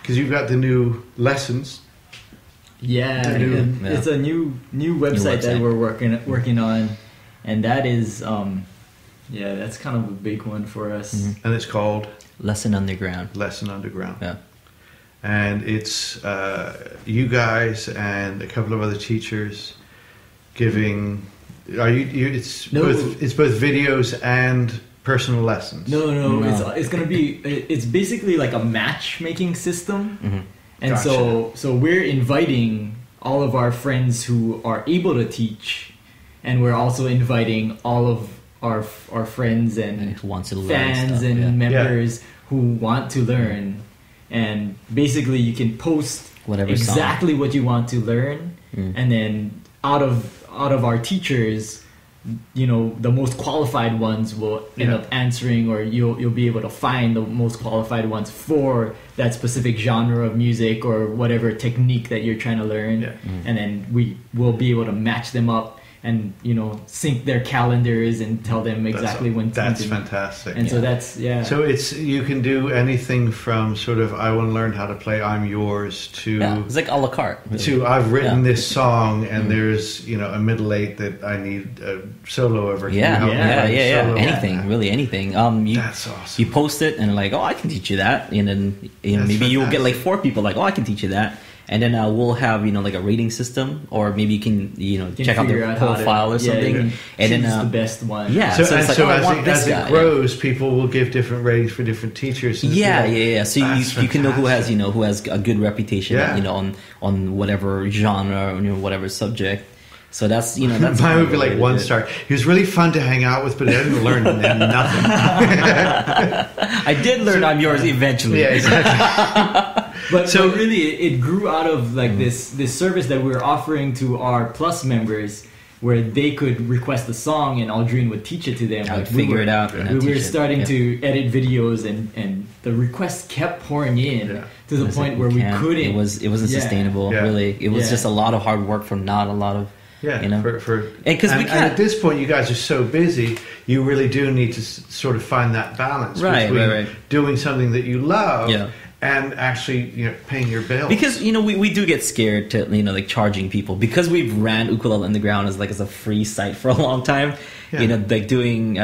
because you've got the new lessons. It's a new website that we're working on, and that is that's kind of a big one for us. And it's called Lesson Underground. Yeah. And it's you guys and a couple of other teachers giving. It's both videos and personal lessons. No. It's gonna be. It's basically like a matchmaking system. And Gotcha. so we're inviting all of our friends who are able to teach, and we're also inviting all of our friends and who wants to learn fans stuff, and members who want to learn. And basically you can post whatever exactly song. what you want to learn, and then out of our teachers, you know, the most qualified ones will end up answering, or you'll be able to find the most qualified ones for that specific genre of music or whatever technique that you're trying to learn. And then we will be able to match them up and, you know, sync their calendars and tell them exactly when that's to. fantastic. And so that's so you can do anything from sort of I want to learn how to play I'm Yours to it's like a la carte really. To I've written this song and there's, you know, a middle eight that I need a solo over. Anything, really anything. That's awesome. You post it and like, oh, I can teach you that, and then maybe you'll get like 4 people like, oh, I can teach you that. And then we'll have, you know, like a rating system, or maybe you can, you know, check out their profile or something, and then the best one. Yeah. So it's like, as it grows, people will give different ratings for different teachers. So you can know who has a good reputation, you know, on whatever genre, or, you know, whatever subject. So that's, you know, that's mine would be like 1 star. He was really fun to hang out with, but I didn't learn nothing. I did learn I'm Yours eventually. Yeah, exactly. But really, it grew out of like this service that we were offering to our Plus members, where they could request a song and Aldrin would teach it to them. I would figure it out. We were starting to edit videos, and the requests kept pouring in to the point where we couldn't. It wasn't sustainable. Really, it was just a lot of hard work for not a lot of. Yeah, you know, and at this point, you guys are so busy. You really do need to sort of find that balance between doing something that you love and actually, you know, paying your bills. Because, you know, we do get scared to, you know, like charging people, because we've ran Ukulele Underground as a free site for a long time. You know, like doing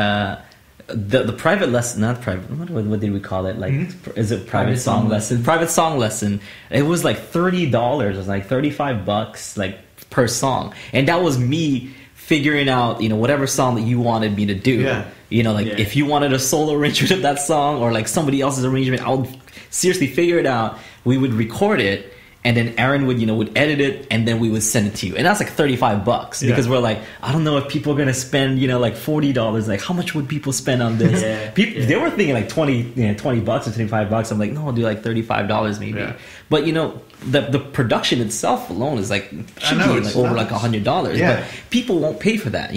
the private lesson, not private. What did we call it? Like, is it private song lesson? Private song lesson. It was like $30. It was like $35, like per song, and that was me figuring out, whatever song that you wanted me to do. Yeah. If you wanted a solo arrangement of that song or like somebody else's arrangement, I would seriously figure it out. We would record it, and then Aaron would edit it, and then we would send it to you. And that's like $35 because we're like, I don't know if people are gonna spend like $40. Like, how much would people spend on this? They were thinking like $20 or $25. I'm like, no, I'll do like $35 maybe. Yeah. But the production itself alone is like should be like over like $100. Yeah. But people won't pay for that.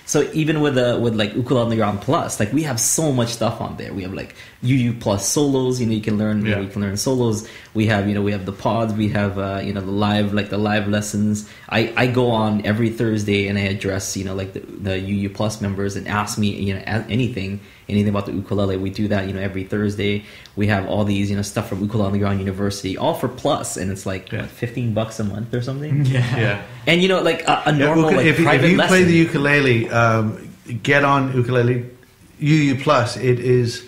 So even with like Ukulele on the Ground Plus, like we have so much stuff on there. We have like UU Plus solos. You can learn. You can learn solos. We have we have the pods. We have the live lessons. I go on every Thursday and I address like the UU Plus members and ask me anything about the ukulele. We do that every Thursday. We have all these stuff from Ukulele on the Ground University, all for Plus, and it's like $15 a month or something. Yeah. And like a normal if private you lesson. play the ukulele, get on Ukulele UU Plus. It is.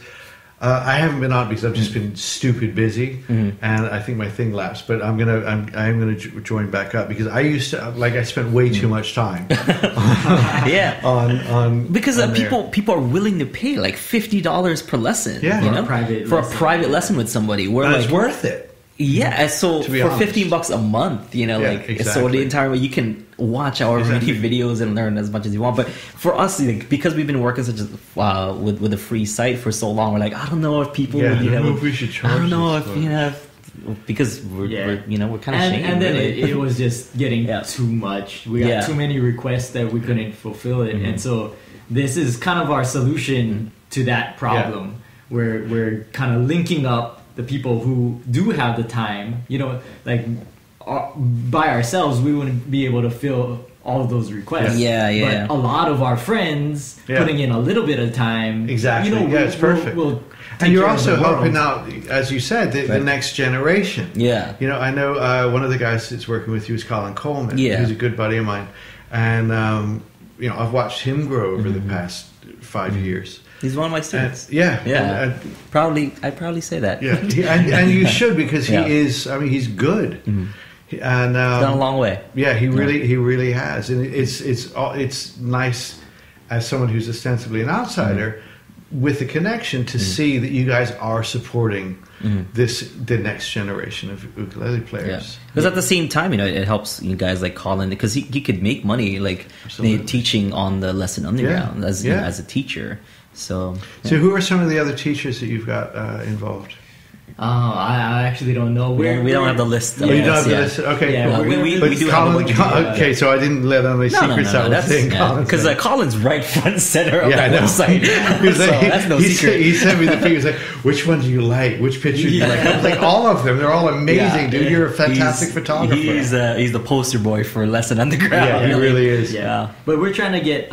I haven't been on because I've just been stupid busy, and I think my thing lapsed. But I'm gonna join back up because I used to I spent way too much time. on because on people are willing to pay like $50 per lesson. For a private lesson with somebody. Where it's worth it. Yeah, so for honest. $15 a month, exactly. So the entire way you can watch however many videos and learn as much as you want. But for us, because we've been working such with a free site for so long, we're like, I don't know if people. I don't know if we should charge. I don't know if because we're kind of ashamed. And then really. it was just getting too much. We got too many requests that we couldn't fulfill it, and so this is kind of our solution to that problem. Where we're kind of linking up the people who do have the time, by ourselves, we wouldn't be able to fill all of those requests. But a lot of our friends putting in a little bit of time. Exactly. It's perfect. And you're also helping out, as you said, the next generation. Yeah. I know one of the guys that's working with you is Colin Coleman. Yeah. Who's a good buddy of mine. And, I've watched him grow over the past 5 years. He's one of my students. And, I proudly say that. Yeah, and you should because he is. I mean, he's good, and he's done a long way. Yeah, he really has, and it's nice as someone who's ostensibly an outsider with a connection to see that you guys are supporting the next generation of ukulele players. Because at the same time, it helps you guys like Colin because he could make money teaching on the Lesson Underground as a teacher. So who are some of the other teachers that you've got involved? I actually don't know. We don't have the list. You don't have the list? Okay. Yeah, we do Colin, have okay, so I didn't let on my secrets. Because Colin's right front center of that I know. website. So that's no secret. He sent me the pictures like, which one do you like? Which picture do you like? I was like, all of them. They're all amazing, dude. You're a fantastic photographer. He's the poster boy for Lesson Underground. Yeah, he really is. Yeah. But we're trying to get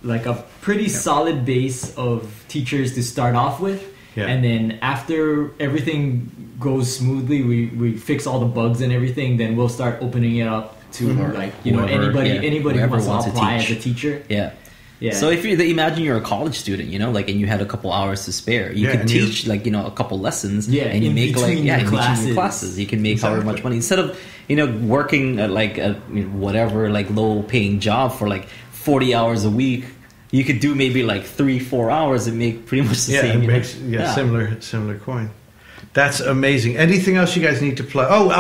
like a pretty solid base of teachers to start off with. Yeah. And then after everything goes smoothly, we fix all the bugs and everything, then we'll start opening it up to anybody who wants to apply as a teacher. Yeah. Yeah. So if you imagine you're a college student, and you had a couple hours to spare, you can teach a couple lessons, and you make between your classes. You can make however much money instead of working at whatever low paying job for 40 hours a week. You could do maybe 3-4 hours and make pretty much the same. It makes similar coin. That's amazing. Anything else you guys need to plug? Oh,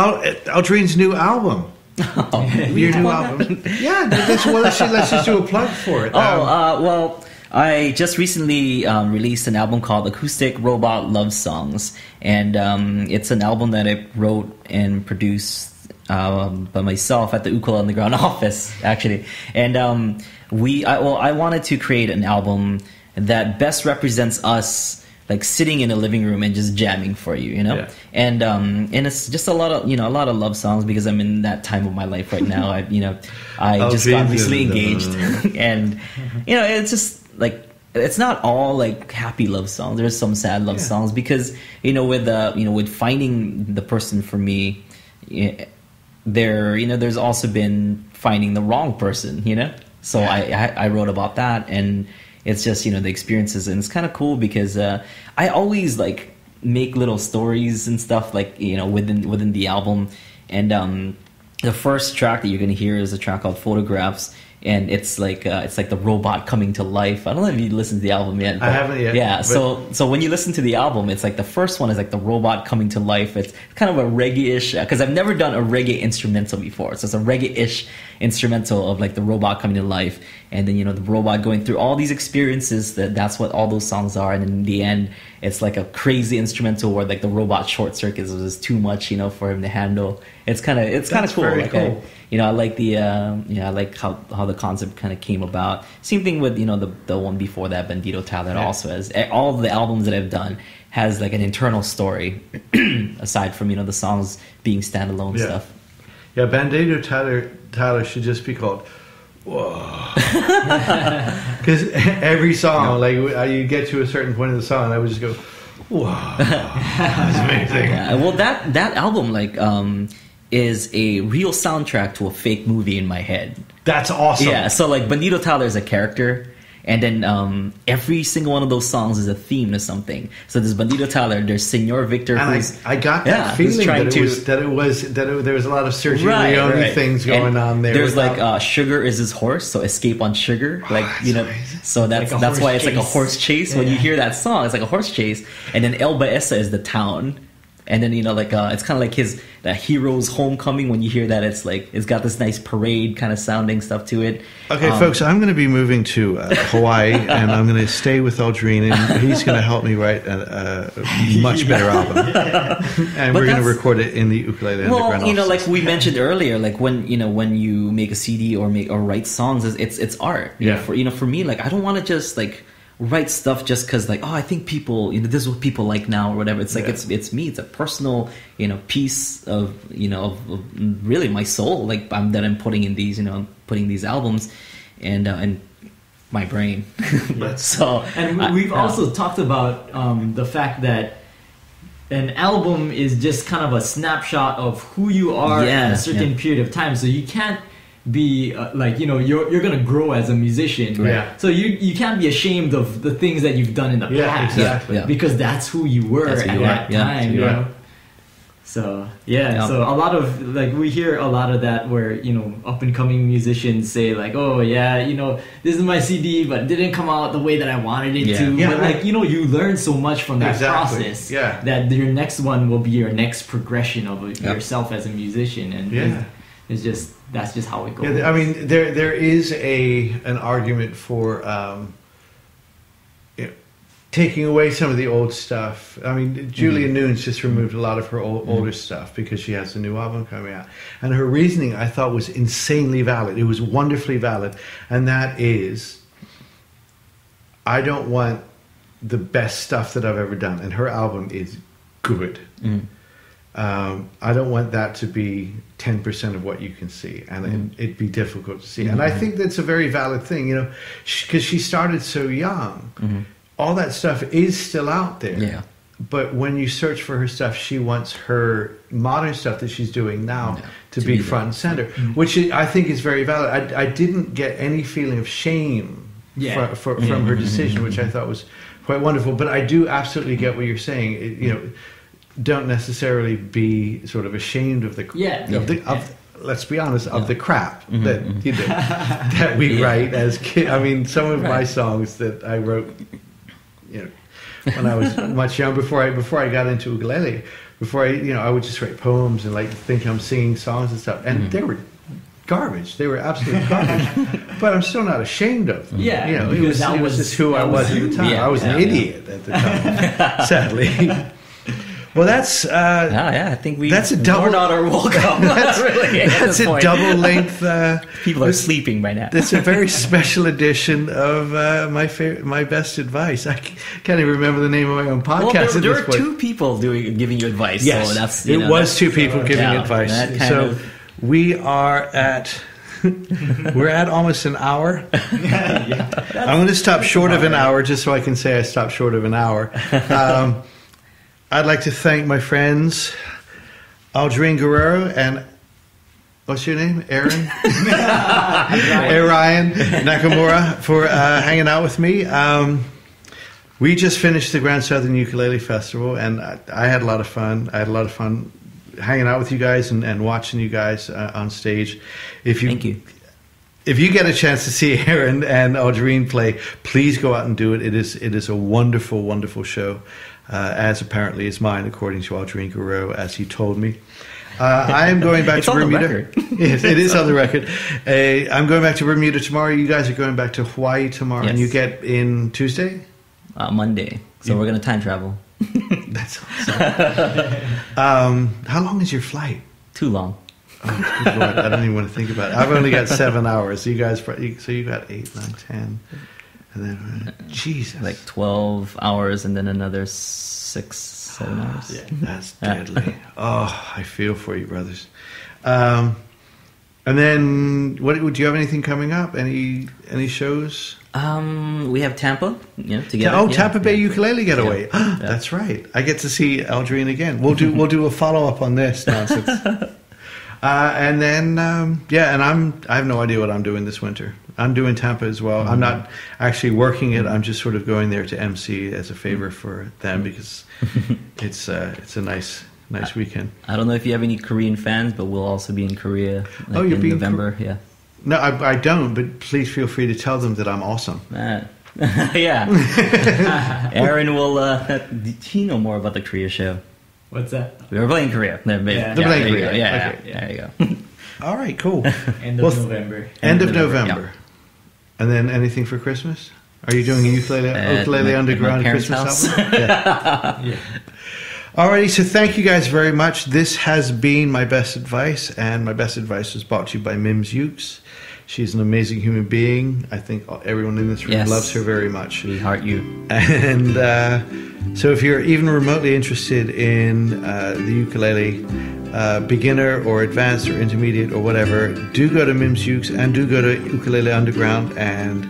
Aldrine's new album. Your new album. Yeah, let's just do a plug for it. Well, I just recently released an album called Acoustic Robot Love Songs, and it's an album that I wrote and produced by myself at the Ukulele on the Ground office, actually. And I wanted to create an album that best represents us, sitting in a living room and just jamming for you, Yeah. And it's just a lot of love songs because I'm in that time of my life right now. I just got recently engaged, and it's just it's not all happy love songs. There's some sad love songs because with finding the person for me. There's also been finding the wrong person, so I wrote about that, and it's just the experiences, and it's kind of cool because I always like make little stories and stuff like within the album, and the first track that you're gonna hear is a track called Photographs. And it's like the robot coming to life. I don't know if you listened to the album yet. I haven't yet. Yeah, so when you listen to the album, it's like the first one is like the robot coming to life. It's kind of a reggae-ish, because I've never done a reggae instrumental before. So it's a reggae-ish instrumental of like the robot coming to life, and then the robot going through all these experiences. That's what all those songs are. And in the end, it's like a crazy instrumental where like the robot short circuits was too much, for him to handle. It's kind of cool. Very like cool. I like the I like how the concept kind of came about. Same thing with the one before that, Bandito Tyler, also has all of the albums that I've done has like an internal story aside from the songs being standalone stuff. Yeah, Bandito Tyler should just be called Whoa, because every song like you get to a certain point of the song, I would just go Whoa, that's amazing. Yeah, well, that album is a real soundtrack to a fake movie in my head. That's awesome. Yeah, so like Bandito Tyler is a character, and then every single one of those songs is a theme to something. So there's Bandito Tyler, there's Senor Victor, and I got that feeling that there was a lot of Sergio Leone things going on there. There's like Sugar is his horse, so Escape on Sugar, amazing. So that's why it's like a horse chase. When you hear that song, it's like a horse chase, and then El Baeza is the town. And then it's kind of like the hero's homecoming. When you hear that, it's got this nice parade kind of sounding stuff to it. Okay, folks, I'm going to be moving to Hawaii, and I'm going to stay with Aldrin, and he's going to help me write a much better album. And we're going to record it in the Ukulele Underground office. Like we mentioned earlier, like when you make a CD or write songs, it's art. For me, like I don't want to just like write stuff just because like I think people this is what people like now or whatever. It's like it's me. It's a personal piece of of really my soul that I'm putting in these putting these albums and my brain. So and we've also talked about the fact that an album is just kind of a snapshot of who you are at a certain period of time. So you can't be you're gonna grow as a musician, right? So you can't be ashamed of the things that you've done in the past, exactly. because that's who you were at that time, So so a lot of we hear a lot of that where up and coming musicians say like, this is my CD, but it didn't come out the way that I wanted it to. But you learn so much from that process that your next one will be your next progression of yourself as a musician, and that's just how it goes. Yeah, I mean, there is an argument for taking away some of the old stuff. I mean, Julia Nunes just removed a lot of her older stuff because she has a new album coming out, and her reasoning I thought was insanely valid. It was wonderfully valid, and that is, I don't want the best stuff that I've ever done, and her album is good. I don't want that to be 10% of what you can see, and it'd be difficult to see. And I think that's a very valid thing, because she started so young. All that stuff is still out there. Yeah. But when you search for her stuff, she wants her modern stuff that she's doing now to be front and center, which I think is very valid. I didn't get any feeling of shame from her decision, which I thought was quite wonderful. But I do absolutely get what you're saying. Don't necessarily be sort of ashamed of let's be honest, of the crap that that we write as kids. I mean, some of my songs that I wrote, when I was much young, before I got into ukulele, I would just write poems and think I'm singing songs and stuff, and they were garbage. They were absolute garbage. But I'm still not ashamed of them. It was just who I was at the time. I was an idiot at the time, sadly. Well, that's I think that's a double. Our daughter will come. That's a double length. People are sleeping by now. That's a very special edition of my best advice. I can't even remember the name of my own podcast. Well, there are two people giving you advice. Yes, so that's, it was two people giving advice. So we are at. We're at almost an hour. I'm going to stop short of an hour just so I can say I stopped short of an hour. I'd like to thank my friends Aldrin Guerrero and what's your name? Aaron? Ryan Nakamura for hanging out with me. We just finished the Grand Southern Ukulele Festival, and I had a lot of fun. I had a lot of fun hanging out with you guys and watching you guys on stage. Thank you. If you get a chance to see Aaron and Audrine play, please go out and do it. It is a wonderful, wonderful show, as apparently is mine, according to Audrine Guerrero, as he told me. I am going back to Bermuda. Yes, it is on the record. I'm going back to Bermuda tomorrow. You guys are going back to Hawaii tomorrow, yes. And you get in Tuesday? Monday. So we're going to time travel. That's awesome. How long is your flight? Too long. Oh, good Lord, I don't even want to think about it. I've only got 7 hours. You guys, so you got 8, 9, 10, and then Jesus, like 12 hours, and then another 6, 7 hours. Yeah, that's deadly. Oh, I feel for you, brothers. And then, what do you have anything coming up? Any shows? We have Tampa, together. Oh, Tampa Bay Ukulele Getaway. Yeah. That's right. I get to see Audrine again. We'll do a follow up on this nonsense. And then I have no idea what I'm doing this winter. I'm doing Tampa as well. I'm not actually working it. I'm just sort of going there to MC as a favor for them because it's a nice weekend. I don't know if you have any Korean fans, but we'll also be in Korea. You'll in be November. Yeah. No, I don't. But please feel free to tell them that I'm awesome. Yeah. Aaron will. Do you know more about the Korea show? What's that? We were playing Korea. They're playing Korea. Yeah, Okay. There you go. All right, cool. End of November. End of November. And then anything for Christmas? Are you doing a ukulele underground Christmas album? Yeah. Alrighty, so thank you guys very much. This has been My Best Advice, and My Best Advice was brought to you by Mims Ukes. She's an amazing human being. I think everyone in this room loves her very much. We heart you. And so if you're even remotely interested in the ukulele, beginner or advanced or intermediate or whatever, do go to Mims Ukes and do go to Ukulele Underground and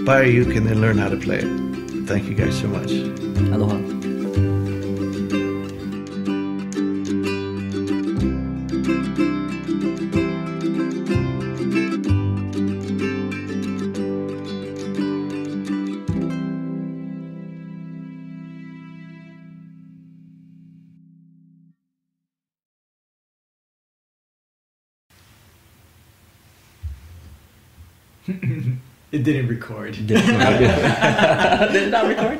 buy a uke and then learn how to play it. Thank you guys so much. Aloha. It didn't record. Did it not record?